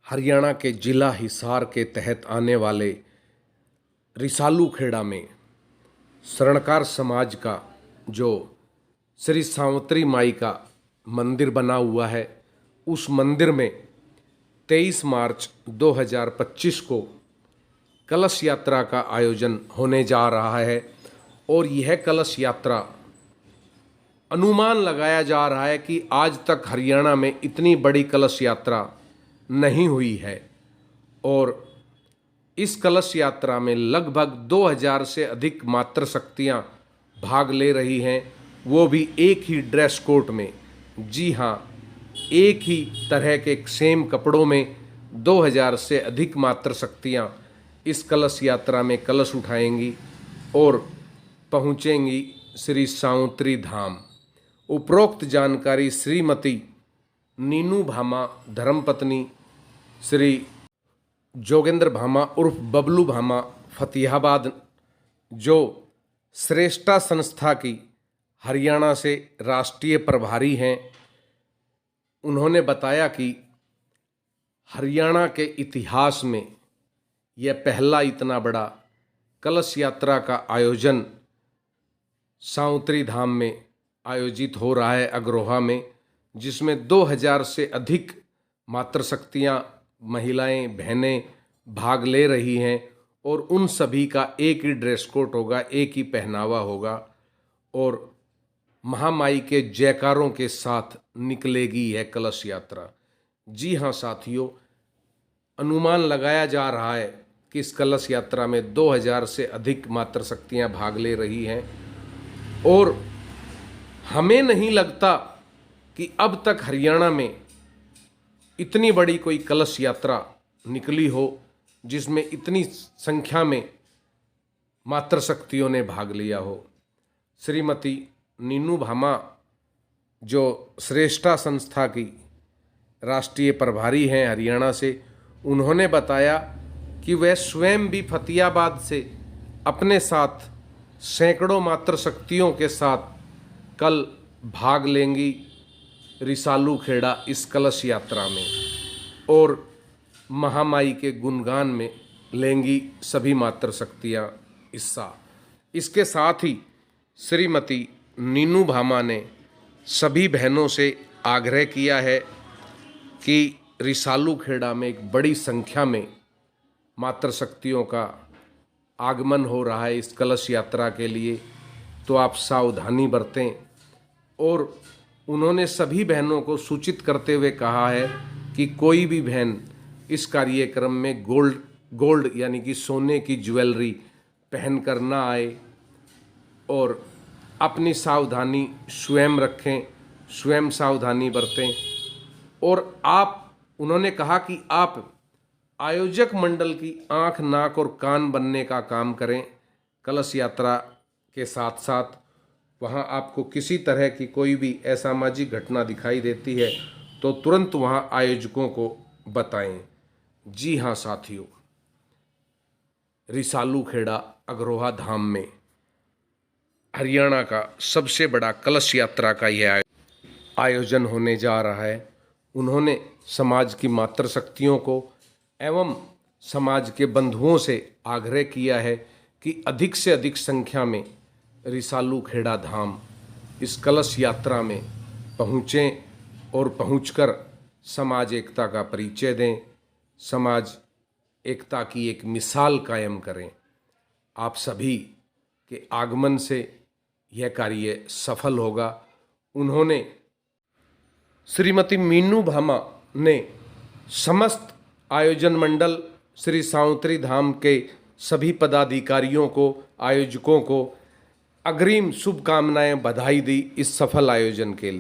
हरियाणा के जिला हिसार के तहत आने वाले रिसालू खेड़ा में स्वर्णकार समाज का जो श्री सावित्री माई का मंदिर बना हुआ है, उस मंदिर में 23 मार्च 2025 को कलश यात्रा का आयोजन होने जा रहा है। और यह कलश यात्रा, अनुमान लगाया जा रहा है कि आज तक हरियाणा में इतनी बड़ी कलश यात्रा नहीं हुई है। और इस कलश यात्रा में लगभग 2000 से अधिक मातृशक्तियाँ भाग ले रही हैं, वो भी एक ही ड्रेस कोड में। जी हाँ, एक ही तरह के सेम कपड़ों में 2000 से अधिक मातृशक्तियाँ इस कलश यात्रा में कलश उठाएंगी और पहुँचेंगी श्री सावित्री धाम। उपरोक्त जानकारी श्रीमती नीनू भामा धर्मपत्नी श्री जोगेंद्र भामा उर्फ बबलू भामा फतेहाबाद, जो श्रेष्ठा संस्था की हरियाणा से राष्ट्रीय प्रभारी हैं, उन्होंने बताया कि हरियाणा के इतिहास में यह पहला इतना बड़ा कलश यात्रा का आयोजन सावित्री धाम में आयोजित हो रहा है अग्रोहा में, जिसमें 2000 से अधिक मातृशक्तियाँ, महिलाएं, बहनें भाग ले रही हैं। और उन सभी का एक ही ड्रेस कोड होगा, एक ही पहनावा होगा और महामाई के जयकारों के साथ निकलेगी यह कलश यात्रा। जी हाँ साथियों, अनुमान लगाया जा रहा है कि इस कलश यात्रा में 2000 से अधिक मातृशक्तियाँ भाग ले रही हैं। और हमें नहीं लगता कि अब तक हरियाणा में इतनी बड़ी कोई कलश यात्रा निकली हो जिसमें इतनी संख्या में मातृशक्तियों ने भाग लिया हो। श्रीमती नीनू भामा, जो श्रेष्ठा संस्था की राष्ट्रीय प्रभारी हैं हरियाणा से, उन्होंने बताया कि वह स्वयं भी फतेहाबाद से अपने साथ सैकड़ों मातृशक्तियों के साथ कल भाग लेंगी रिसालू खेड़ा इस कलश यात्रा में और महामाई के गुणगान में लेंगी सभी मातृशक्तियाँ हिस्सा। इसके साथ ही श्रीमती नीनू भामा ने सभी बहनों से आग्रह किया है कि रिसालू खेड़ा में एक बड़ी संख्या में मातृशक्तियों का आगमन हो रहा है इस कलश यात्रा के लिए, तो आप सावधानी बरतें। और उन्होंने सभी बहनों को सूचित करते हुए कहा है कि कोई भी बहन इस कार्यक्रम में गोल्ड यानी कि सोने की ज्वेलरी पहन कर ना आए और अपनी सावधानी स्वयं रखें, स्वयं सावधानी बरतें। और उन्होंने कहा कि आप आयोजक मंडल की आँख, नाक और कान बनने का काम करें। कलश यात्रा के साथ साथ वहाँ आपको किसी तरह की कोई भी असामाजिक घटना दिखाई देती है तो तुरंत वहाँ आयोजकों को बताएं। जी हाँ साथियों, रिसालू खेड़ा अग्रोहा धाम में हरियाणा का सबसे बड़ा कलश यात्रा का यह आयोजन होने जा रहा है। उन्होंने समाज की मातृशक्तियों को एवं समाज के बंधुओं से आग्रह किया है कि अधिक से अधिक संख्या में रिसालू खेड़ा धाम इस कलश यात्रा में पहुँचें और पहुंचकर समाज एकता का परिचय दें, समाज एकता की एक मिसाल कायम करें। आप सभी के आगमन से यह कार्य सफल होगा। उन्होंने श्रीमती मीनू भामा ने समस्त आयोजन मंडल श्री सावित्री धाम के सभी पदाधिकारियों को, आयोजकों को अग्रिम शुभकामनाएं, बधाई दी इस सफल आयोजन के लिए।